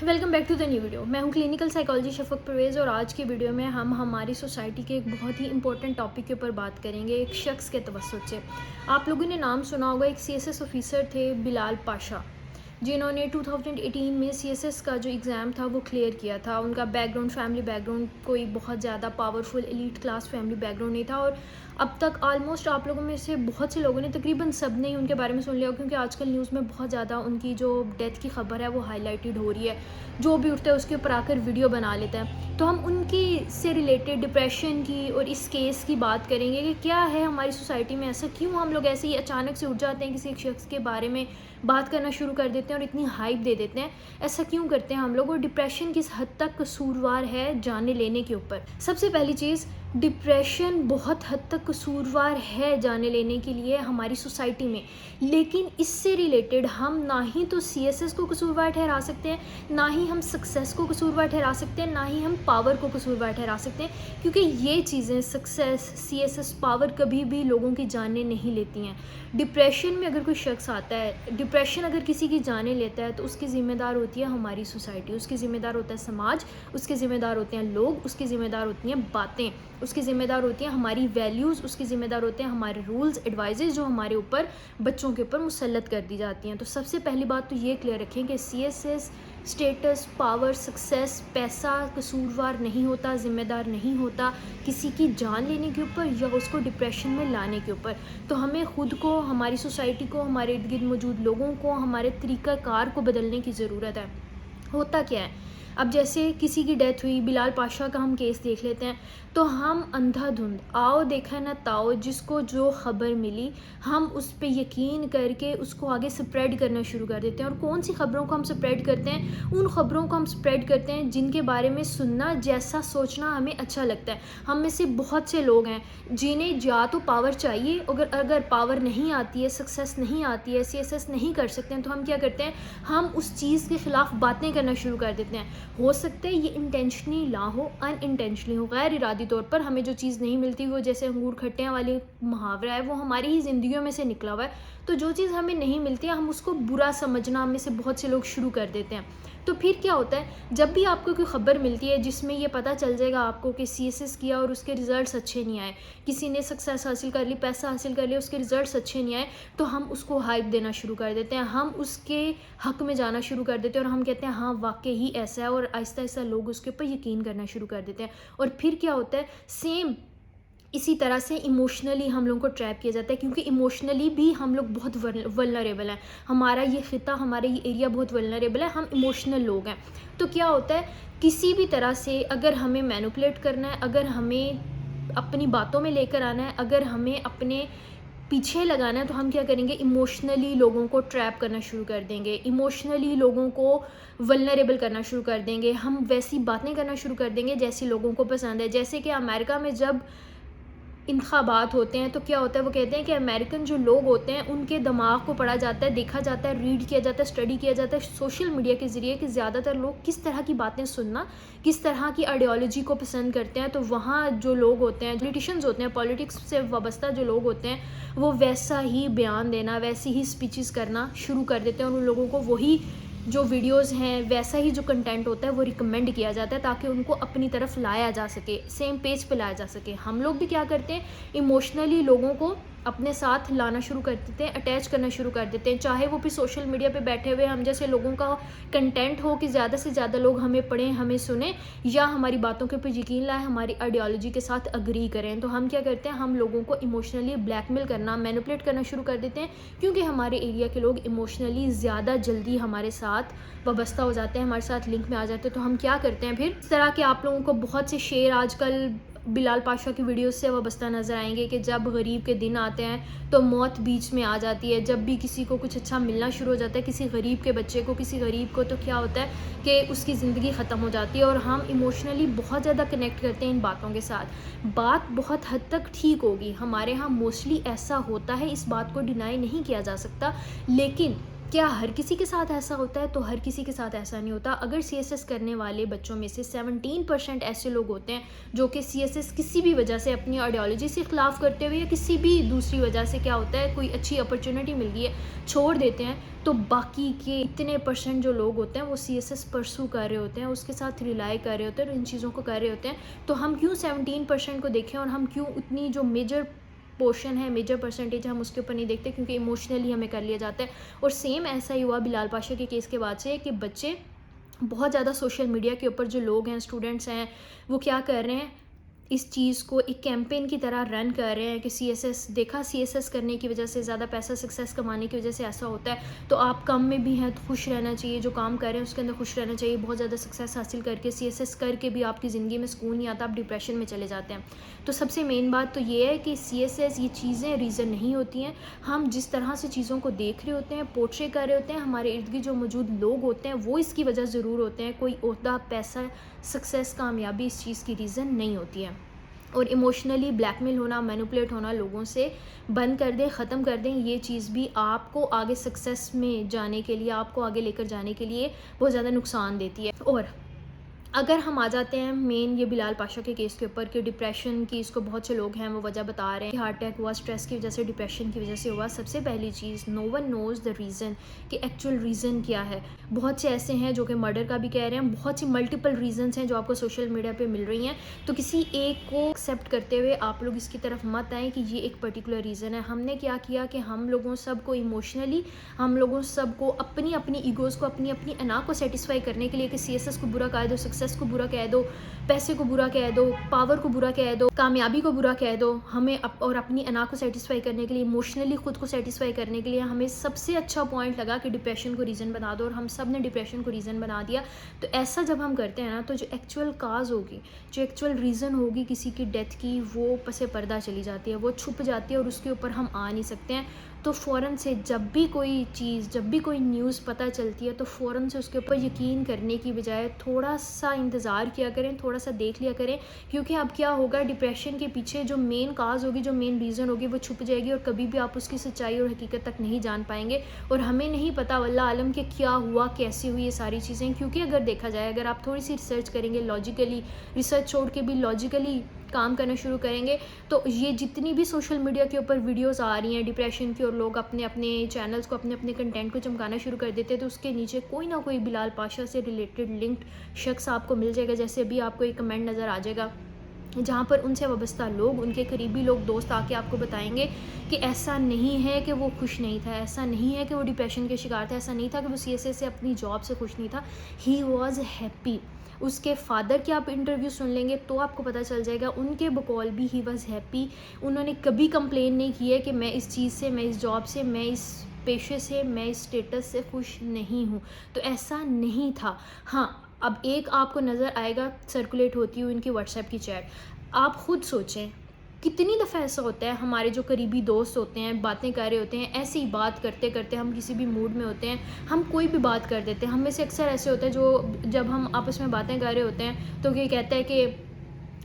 Welcome back to the new video. मैं हूं clinical psychology Shafaq Parvez और आज की वीडियो में हम हमारी सोसाइटी के एक बहुत ही इंपॉर्टेंट टॉपिक के ऊपर बात करेंगे, एक शख्स के तवज्जुह से। आप लोगों ने नाम सुना होगा, एक सीएसएस ऑफिसर थे बिलाल पाशा, जिन्होंने 2018 में सीएसएस का जो एग्ज़ाम था वो क्लियर किया था। उनका बैकग्राउंड, फैमिली बैकग्राउंड कोई बहुत ज़्यादा powerful elite class family background नहीं था और अब तक ऑलमोस्ट आप लोगों में से बहुत से लोगों ने, तकरीबन सब ने ही उनके बारे में सुन लिया, क्योंकि आजकल न्यूज़ में बहुत ज़्यादा उनकी जो डेथ की खबर है वो हाईलाइटेड हो रही है। जो भी उठता है उसके ऊपर आकर वीडियो बना लेता है। तो हम उनकी से रिलेटेड डिप्रेशन की और इस केस की बात करेंगे कि क्या है हमारी सोसाइटी में ऐसा, क्यों हम लोग ऐसे ही अचानक से उठ जाते हैं, किसी एक शख्स के बारे में बात करना शुरू कर देते हैं और इतनी हाइप दे देते हैं। ऐसा क्यों करते हैं हम लोग, और डिप्रेशन किस हद तक कसूरवार है जाने लेने के ऊपर। सबसे पहली चीज़, डिप्रेशन बहुत हद तक कसूरवार है जाने लेने के लिए हमारी सोसाइटी में, लेकिन इससे रिलेटेड हम ना ही तो सीएसएस को कसूरवार ठहरा सकते हैं, ना ही हम सक्सेस को कसूरवार ठहरा सकते हैं, ना ही हम पावर को कसूरवार ठहरा सकते हैं, क्योंकि ये चीज़ें, सक्सेस, सीएसएस, पावर कभी भी लोगों की जानें नहीं लेती हैं। डिप्रेशन में अगर कोई शख्स आता है, डिप्रेशन अगर किसी की जानें लेता है, तो उसकी ज़िम्मेदार होती है हमारी सोसाइटी, उसकी ज़िम्मेदार होता है समाज, उसके ज़िम्मेदार होते हैं लोग, उसकी ज़िम्मेदार होती हैं बातें, उसकी ज़िम्मेदार होती हैं हमारी वैल्यूज़, उसकी ज़िम्मेदार होते हैं हमारे रूल्स एडवाइजेज जो हमारे ऊपर, बच्चों के ऊपर मुसल्लत कर दी जाती हैं। तो सबसे पहली बात तो ये क्लियर रखें कि सीएसएस, स्टेटस, पावर, सक्सेस, पैसा कसूरवार नहीं होता, ज़िम्मेदार नहीं होता किसी की जान लेने के ऊपर या उसको डिप्रेशन में लाने के ऊपर। तो हमें ख़ुद को, हमारी सोसाइटी को, हमारे इर्द गिर्द मौजूद लोगों को, हमारे तरीक़ाकार को बदलने की ज़रूरत है। होता क्या है, अब जैसे किसी की डेथ हुई, बिलाल पाशा का हम केस देख लेते हैं, तो हम अंधाधुंध, आओ देखा ना ताओ, जिसको जो ख़बर मिली हम उस पे यकीन करके उसको आगे स्प्रेड करना शुरू कर देते हैं। और कौन सी ख़बरों को हम स्प्रेड करते हैं? उन ख़बरों को हम स्प्रेड करते हैं जिनके बारे में सुनना, जैसा सोचना हमें अच्छा लगता है। हम में से बहुत से लोग हैं जिन्हें या तो पावर चाहिए, अगर पावर नहीं आती है, सक्सेस नहीं आती है, सीएसएस नहीं कर सकते हैं, तो हम क्या करते हैं, हम उस चीज़ के ख़िलाफ़ बातें करना शुरू कर देते हैं। हो सकता है ये इंटेंशनली ना हो, अनइंटेंशनली हो, गैर इरादी तौर पर हमें जो चीज़ नहीं मिलती, वो जैसे अंगूर खट्टे हैं वाली मुहावरा है, वो हमारी ही ज़िंदगियों में से निकला हुआ है। तो जो चीज़ हमें नहीं मिलती है, हम उसको बुरा समझना, हम में से बहुत से लोग शुरू कर देते हैं। तो फिर क्या होता है, जब भी आपको कोई ख़बर मिलती है जिसमें ये पता चल जाएगा आपको कि सीएसएस किया और उसके रिज़ल्ट्स अच्छे नहीं आए, किसी ने सक्सेस हासिल कर ली, पैसा हासिल कर लिया, उसके रिज़ल्ट्स अच्छे नहीं आए, तो हम उसको हाइप देना शुरू कर देते हैं, हम उसके हक़ में जाना शुरू कर देते हैं और हम कहते हैं हाँ वाक़ई ही ऐसा है, और आहिस्ता आहिस्ता लोग उसके ऊपर यकीन करना शुरू कर देते हैं। और फिर क्या होता है, सेम इसी तरह से इमोशनली हम लोगों को ट्रैप किया जाता है, क्योंकि इमोशनली भी हम लोग बहुत वल्नरेबल हैं। हमारा ये ख़िता, हमारा ये एरिया बहुत वल्नरेबल है, हम इमोशनल लोग हैं। तो क्या होता है, किसी भी तरह से अगर हमें मैनिपुलेट करना है, अगर हमें अपनी बातों में लेकर आना है, अगर हमें अपने पीछे लगाना है, तो हम क्या करेंगे, इमोशनली लोगों को ट्रैप करना शुरू कर देंगे, इमोशनली लोगों को वल्नरेबल करना शुरू कर देंगे, हम वैसी बातें करना शुरू कर देंगे जैसी लोगों को पसंद है। जैसे कि अमेरिका में जब इंतखाबात होते हैं, तो क्या होता है, वो कहते हैं कि अमेरिकन जो लोग होते हैं उनके दिमाग को पढ़ा जाता है, देखा जाता है, रीड किया जाता है, स्टडी किया जाता है सोशल मीडिया के ज़रिए कि ज़्यादातर लोग किस तरह की बातें सुनना, किस तरह की आइडियोलॉजी को पसंद करते हैं। तो वहाँ जो लोग होते हैं, पॉलिटिशियंस होते हैं, पॉलिटिक्स से वाबस्ता जो लोग होते हैं, वो वैसा ही बयान देना, वैसी ही स्पीचेस करना शुरू कर देते हैं, और उन लोगों को वही जो वीडियोस हैं, वैसा ही जो कंटेंट होता है वो रिकमेंड किया जाता है, ताकि उनको अपनी तरफ लाया जा सके, सेम पेज पे लाया जा सके। हम लोग भी क्या करते हैं, इमोशनली लोगों को अपने साथ लाना शुरू कर देते हैं, अटैच करना शुरू कर देते हैं, चाहे वो भी सोशल मीडिया पे बैठे हुए हम जैसे लोगों का कंटेंट हो कि ज़्यादा से ज़्यादा लोग हमें पढ़ें, हमें सुने, या हमारी बातों के ऊपर यकीन लाएं, हमारी आइडियोलॉजी के साथ अग्री करें। तो हम क्या करते हैं, हम लोगों को इमोशनली ब्लैकमेल करना, मैनिपुलेट करना शुरू कर देते हैं, क्योंकि हमारे एरिया के लोग इमोशनली ज़्यादा जल्दी हमारे साथ वाबस्ता हो जाते हैं, हमारे साथ लिंक में आ जाते हैं। तो हम क्या करते हैं, फिर इस तरह के आप लोगों को बहुत से शेर आजकल बिलाल पाशा की वीडियोस से वाबस्ता नज़र आएंगे कि जब गरीब के दिन आते हैं तो मौत बीच में आ जाती है। जब भी किसी को कुछ अच्छा मिलना शुरू हो जाता है, किसी गरीब के बच्चे को, किसी गरीब को, तो क्या होता है कि उसकी ज़िंदगी ख़त्म हो जाती है, और हम इमोशनली बहुत ज़्यादा कनेक्ट करते हैं इन बातों के साथ। बात बहुत हद तक ठीक होगी, हमारे यहाँ मोस्टली ऐसा होता है, इस बात को डिनाई नहीं किया जा सकता, लेकिन क्या हर किसी के साथ ऐसा होता है? तो हर किसी के साथ ऐसा नहीं होता। अगर सीएसएस करने वाले बच्चों में से 17% ऐसे लोग होते हैं जो कि सीएसएस किसी भी वजह से अपनी आइडियोलॉजी से ख़िलाफ़ करते हुए या किसी भी दूसरी वजह से, क्या होता है, कोई अच्छी अपॉर्चुनिटी मिल गई है, छोड़ देते हैं। तो बाकी के इतने परसेंट जो लोग होते हैं वो सीएसएस परसू कर रहे होते हैं, उसके साथ रिलाई कर रहे होते हैं और इन चीज़ों को कर रहे होते हैं। तो हम क्यों 17% को देखें और हम क्यों उतनी जो मेजर पोर्शन है, मेजर परसेंटेज हम उसके ऊपर नहीं देखते, क्योंकि इमोशनली हमें कर लिया जाता है। और सेम ऐसा ही हुआ बिलाल पाशा के केस के बाद से कि बच्चे बहुत ज़्यादा सोशल मीडिया के ऊपर, जो लोग हैं, स्टूडेंट्स हैं, वो क्या कर रहे हैं, इस चीज़ को एक कैंपेन की तरह रन कर रहे हैं कि सीएसएस देखा, सीएसएस करने की वजह से, ज़्यादा पैसा सक्सेस कमाने की वजह से ऐसा होता है, तो आप कम में भी हैं तो खुश रहना चाहिए, जो काम कर रहे हैं उसके अंदर खुश रहना चाहिए। बहुत ज़्यादा सक्सेस हासिल करके, सीएसएस करके भी आपकी ज़िंदगी में सुकून नहीं आता, आप डिप्रेशन में चले जाते हैं। तो सबसे मेन बात तो ये है कि सीएसएस, ये चीज़ें रीज़न नहीं होती हैं। हम जिस तरह से चीज़ों को देख रहे होते हैं, पोर्ट्रे कर रहे होते हैं, हमारे इर्द गिर्द जो मौजूद लोग होते हैं वो इसकी वजह ज़रूर होते हैं। कोई ओहदा, पैसा, सक्सेस, कामयाबी इस चीज़ की रीज़न नहीं होती है। और इमोशनली ब्लैकमेल होना, मैनिपुलेट होना लोगों से बंद कर दें, ख़त्म कर दें। ये चीज़ भी आपको आगे सक्सेस में जाने के लिए, आपको आगे लेकर जाने के लिए बहुत ज़्यादा नुकसान देती है। और अगर हम आ जाते हैं मेन ये बिलाल पाशा के केस के ऊपर कि डिप्रेशन की इसको बहुत से लोग हैं वो वजह बता रहे हैं कि हार्ट अटैक हुआ, स्ट्रेस की वजह से, डिप्रेशन की वजह से हुआ। सबसे पहली चीज़, no one knows the reason, कि एक्चुअल रीज़न क्या है। बहुत से ऐसे हैं जो कि मर्डर का भी कह रहे हैं, बहुत सी मल्टीपल रीज़न्स हैं जो आपको सोशल मीडिया पर मिल रही हैं। तो किसी एक को एक्सेप्ट करते हुए आप लोग इसकी तरफ मत आएँ कि ये एक पर्टिकुलर रीज़न है। हमने क्या किया कि हम लोगों सबको इमोशनली, हम लोगों सबको अपनी अपनी ईगोज़ को, अपनी अपनी अना को सेटिस्फाई करने के लिए कि सीएसएस को बुरा कह दो, सक्सेस को बुरा कह दो, पैसे को बुरा कह दो, पावर को बुरा कह दो, कामयाबी को बुरा कह दो, हमें और अपनी अना को सेटिस्फाई करने के लिए, इमोशनली खुद को सेटिस्फाई करने के लिए हमें सबसे अच्छा पॉइंट लगा कि डिप्रेशन को रीज़न बना दो, और हम सब ने डिप्रेशन को रीज़न बना दिया। तो ऐसा जब हम करते हैं ना, तो जो एक्चुअल काज होगी, जो एक्चुअल रीज़न होगी किसी की डेथ की, वो पसे पर्दा चली जाती है, वो छुप जाती है और उसके ऊपर हम आ नहीं सकते हैं। तो फ़ौरन से जब भी कोई चीज़, जब भी कोई न्यूज़ पता चलती है, तो फ़ौरन से उसके ऊपर यकीन करने की बजाय थोड़ा सा इंतज़ार किया करें, थोड़ा सा देख लिया करें। क्योंकि अब क्या होगा, डिप्रेशन के पीछे जो मेन काज होगी, जो मेन रीज़न होगी, वो छुप जाएगी और कभी भी आप उसकी सच्चाई और हकीकत तक नहीं जान पाएंगे। और हमें नहीं पता वल्लाह आलम कि क्या हुआ, कैसे हुई ये सारी चीज़ें। क्योंकि अगर देखा जाए, अगर आप थोड़ी सी रिसर्च करेंगे, लॉजिकली रिसर्च छोड़ के भी लॉजिकली काम करना शुरू करेंगे, तो ये जितनी भी सोशल मीडिया के ऊपर वीडियोस आ रही हैं डिप्रेशन की, और लोग अपने अपने चैनल्स को, अपने अपने कंटेंट को चमकाना शुरू कर देते हैं, तो उसके नीचे कोई ना कोई बिलाल पाशा से रिलेटेड लिंक्ड शख्स आपको मिल जाएगा। जैसे अभी आपको एक कमेंट नज़र आ जाएगा जहाँ पर उनसे वाबस्ता लोग, उनके करीबी लोग, दोस्त आके आपको बताएंगे कि ऐसा नहीं है कि वो खुश नहीं था, ऐसा नहीं है कि वो डिप्रेशन के शिकार था, ऐसा नहीं था कि वो सीएसए से, अपनी जॉब से खुश नहीं था, ही वॉज़ हैप्पी। उसके फादर के आप इंटरव्यू सुन लेंगे तो आपको पता चल जाएगा, उनके बकौल भी ही वॉज़ हैप्पी। उन्होंने कभी कंप्लेन नहीं की है कि मैं इस चीज़ से, मैं इस जॉब से, मैं इस पेशे से, मैं इस स्टेटस से खुश नहीं हूँ। तो ऐसा नहीं था। हाँ, अब एक आपको नज़र आएगा सर्कुलेट होती हुई उनकी व्हाट्सएप की चैट। आप खुद सोचें, कितनी दफ़ा ऐसा होता है, हमारे जो करीबी दोस्त होते हैं, बातें कर रहे होते हैं, ऐसे ही बात करते करते हम किसी भी मूड में होते हैं, हम कोई भी बात कर देते हैं। हम में से अक्सर ऐसे होता है जो जब हम आपस में बातें कर रहे होते हैं तो ये कहता है कि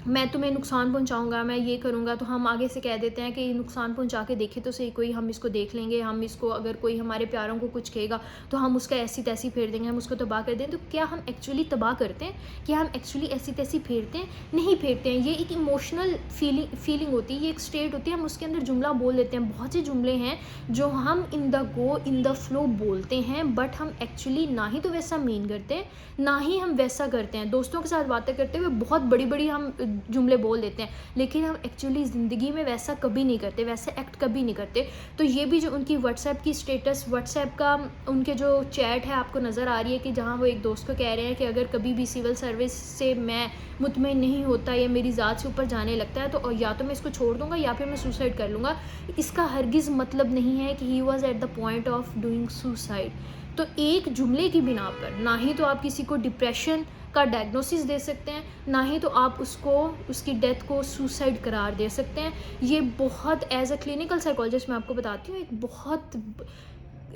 मैं तुम्हें नुकसान पहुंचाऊंगा, मैं ये करूंगा, तो हम आगे से कह देते हैं कि नुकसान पहुंचा के देखे तो सही कोई, हम इसको देख लेंगे, हम इसको, अगर कोई हमारे प्यारों को कुछ कहेगा तो हम उसका ऐसी तैसी फेर देंगे, हम उसको तबाह कर दें। तो क्या हम एक्चुअली तबाह करते हैं? क्या हम एक्चुअली ऐसी तैसी फेरते हैं? नहीं फेरते हैं। ये एक इमोशनल फीलिंग होती है, ये एक स्टेट होती है, हम उसके अंदर जुमला बोल देते हैं। बहुत से जुमले हैं जो हम in the go, in the flow बोलते हैं, बट हम एक्चुअली ना ही तो वैसा मीन करते हैं, ना ही हम वैसा करते हैं। दोस्तों के साथ बातें करते हुए बहुत बड़ी बड़ी हम जुमले बोल देते हैं, लेकिन हम एक्चुअली ज़िंदगी में वैसा कभी नहीं करते, वैसे एक्ट कभी नहीं करते। तो ये भी जो उनकी व्हाट्सएप की स्टेटस, व्हाट्सएप का उनके जो चैट है आपको नज़र आ रही है कि जहाँ वो एक दोस्त को कह रहे हैं कि अगर कभी भी सिविल सर्विस से मैं मुतमईन नहीं होता या मेरी ज़ात से ऊपर जाने लगता है तो या तो मैं इसको छोड़ दूँगा या फिर मैं सुसाइड कर लूँगा। इसका हरगिज़ मतलब नहीं है कि he was at the point of doing suicide. तो एक जुमले की बिना पर ना ही तो आप किसी को डिप्रेशन का डायग्नोसिस दे सकते हैं, ना ही तो आप उसको, उसकी डेथ को सुसाइड करार दे सकते हैं। ये बहुत, एज अ क्लिनिकल साइकोलॉजिस्ट मैं आपको बताती हूँ, एक बहुत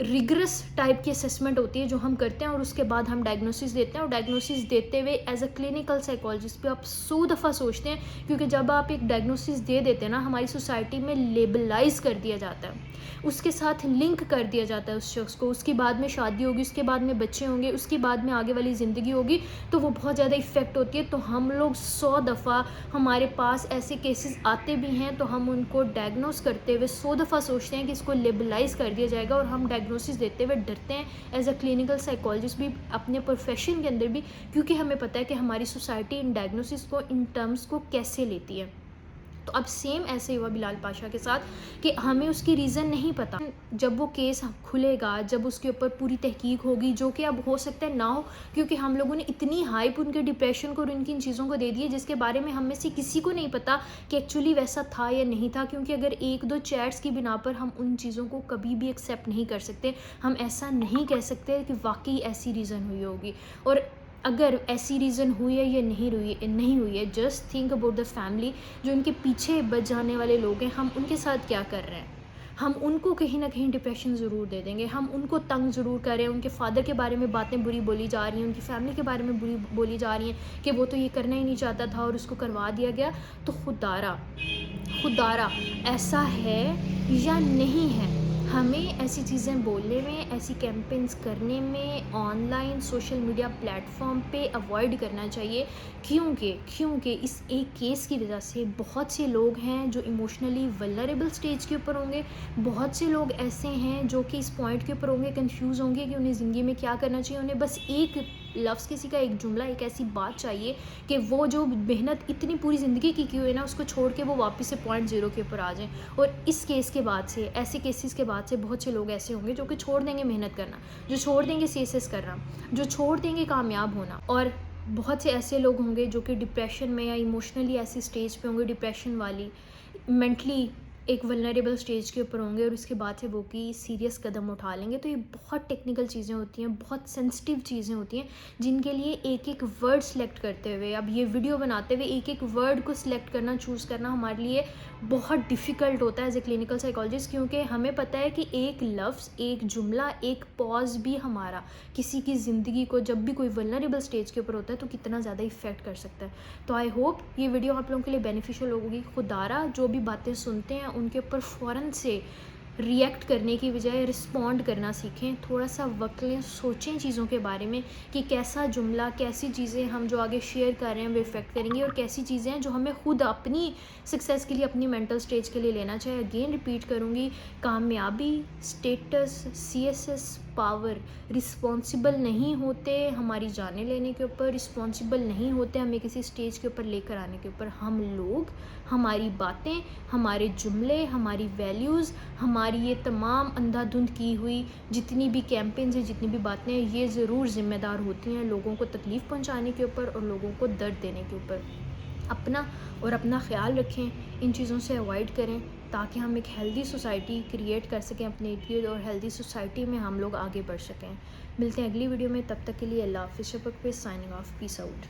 रिगरस टाइप की असेसमेंट होती है जो हम करते हैं और उसके बाद हम डायग्नोसिस देते हैं। और डायग्नोसिस देते हुए एज अ क्लिनिकल साइकोलॉजिस्ट पे आप 100 दफ़ा सोचते हैं, क्योंकि जब आप एक डायग्नोसिस दे देते हैं ना, हमारी सोसाइटी में लेबलाइज कर दिया जाता है, उसके साथ लिंक कर दिया जाता है उस शख्स को। उसके बाद में शादी होगी, उसके बाद में बच्चे होंगे, उसके बाद में आगे वाली ज़िंदगी होगी, तो वो बहुत ज़्यादा इफ़ेक्ट होती है। तो हम लोग 100 दफ़ा, हमारे पास ऐसे केसेस आते भी हैं तो हम उनको डायग्नोस करते हुए 100 दफ़ा सोचते हैं कि इसको लेबलाइज कर दिया जाएगा, और हम डायग्नोसिस देते हुए डरते हैं एज अ क्लिनिकल साइकोलॉजिस्ट भी, अपने प्रोफेशन के अंदर भी, क्योंकि हमें पता है कि हमारी सोसाइटी इन डायग्नोसिस को, इन टर्म्स को कैसे लेती है। तो अब सेम ऐसे हुआ बिलाल पाशा के साथ कि हमें उसकी रीज़न नहीं पता। जब वो केस खुलेगा, जब उसके ऊपर पूरी तहकीक होगी, जो कि अब हो सकता है ना हो, क्योंकि हम लोगों ने इतनी हाइप उनके डिप्रेशन को और उनकी इन चीज़ों को दे दी है जिसके बारे में हम में से किसी को नहीं पता कि एक्चुअली वैसा था या नहीं था। क्योंकि अगर एक दो चैट्स की बिना पर हम उन चीज़ों को कभी भी एक्सेप्ट नहीं कर सकते, हम ऐसा नहीं कह सकते कि वाकई ऐसी रीज़न हुई होगी। और अगर ऐसी रीज़न हुई है या नहीं हुई है, just think about the family, जो उनके पीछे बच जाने वाले लोग हैं, हम उनके साथ क्या कर रहे हैं। हम उनको कहीं ना कहीं डिप्रेशन ज़रूर दे देंगे, हम उनको तंग ज़रूर कर रहे हैं। उनके फादर के बारे में बातें बुरी बोली जा रही हैं, उनकी फैमिली के बारे में बुरी बोली जा रही हैं कि वो तो ये करना ही नहीं चाहता था और उसको करवा दिया गया। तो खुदारा ऐसा है या नहीं है। हमें ऐसी चीज़ें बोलने में, ऐसी कैंपेन्स करने में, ऑनलाइन सोशल मीडिया प्लेटफॉर्म पे अवॉइड करना चाहिए। क्योंकि इस एक केस की वजह से बहुत से लोग हैं जो इमोशनली वल्नरेबल स्टेज के ऊपर होंगे। बहुत से लोग ऐसे हैं जो कि इस पॉइंट के ऊपर होंगे, कंफ्यूज होंगे कि उन्हें ज़िंदगी में क्या करना चाहिए। उन्हें बस एक लफ्ज़, किसी का एक जुमला, एक ऐसी बात चाहिए कि वो जो मेहनत इतनी पूरी ज़िंदगी की हुई है ना, उसको छोड़ के वो वापस से पॉइंट ज़ीरो के ऊपर आ जाएं। और इस केस के बाद से, ऐसे केसेस के बाद से बहुत से लोग ऐसे होंगे जो कि छोड़ देंगे मेहनत करना, जो छोड़ देंगे सीएसएस करना, जो छोड़ देंगे कामयाब होना। और बहुत से ऐसे लोग होंगे जो कि डिप्रेशन में या इमोशनली ऐसी स्टेज पे होंगे, डिप्रेशन वाली, मेंटली एक वल्नरेबल स्टेज के ऊपर होंगे, और उसके बाद से वो कि सीरियस कदम उठा लेंगे। तो ये बहुत टेक्निकल चीज़ें होती हैं, बहुत सेंसिटिव चीज़ें होती हैं, जिनके लिए एक एक वर्ड सेलेक्ट करते हुए, अब ये वीडियो बनाते हुए एक एक वर्ड को सिलेक्ट करना, चूज़ करना हमारे लिए बहुत डिफ़िकल्ट होता है एज ए क्लिनिकल साइकोलॉजिस्ट। क्योंकि हमें पता है कि एक लफ्ज़, एक जुमला, एक पॉज भी हमारा किसी की ज़िंदगी को, जब भी कोई वल्नरेबल स्टेज के ऊपर होता है, तो कितना ज़्यादा इफ़ेक्ट कर सकता है। तो आई होप ये वीडियो आप लोगों के लिए बेनिफिशियल होगी। खुदारा जो भी बातें सुनते हैं उनके ऊपर फ़ौरन से रिएक्ट करने की बजाय रिस्पॉन्ड करना सीखें। थोड़ा सा वक्त लें, सोचें चीज़ों के बारे में कि कैसा जुमला, कैसी चीज़ें हम जो आगे शेयर कर रहे हैं वो इफ़ेक्ट करेंगी, और कैसी चीज़ें हैं जो हमें खुद अपनी सक्सेस के लिए, अपनी मेंटल स्टेज के लिए लेना चाहिए। अगेन रिपीट करूँगी, कामयाबी, स्टेटस, सीएसएस, पावर रिस्पॉन्सिबल नहीं होते हमारी जाने लेने के ऊपर, रिस्पॉन्सिबल नहीं होते हमें किसी स्टेज के ऊपर लेकर आने के ऊपर। हम लोग, हमारी बातें, हमारे जुमले, हमारी वैल्यूज़, हमारी ये तमाम अंधाधुंध की हुई जितनी भी कैंपेन्स हैं, जितनी भी बातें हैं, ये ज़रूर ज़िम्मेदार होती हैं लोगों को तकलीफ़ पहुंचाने के ऊपर और लोगों को दर्द देने के ऊपर। अपना ख्याल रखें, इन चीज़ों से अवॉइड करें, ताकि हम एक हेल्दी सोसाइटी क्रिएट कर सकें अपने इर्द-गिर्द, और हेल्दी सोसाइटी में हम लोग आगे बढ़ सकें। मिलते हैं अगली वीडियो में, तब तक के लिए अल्लाह हाफ़िज़। शफ़क़ पे साइनिंग ऑफ, पीस आउट।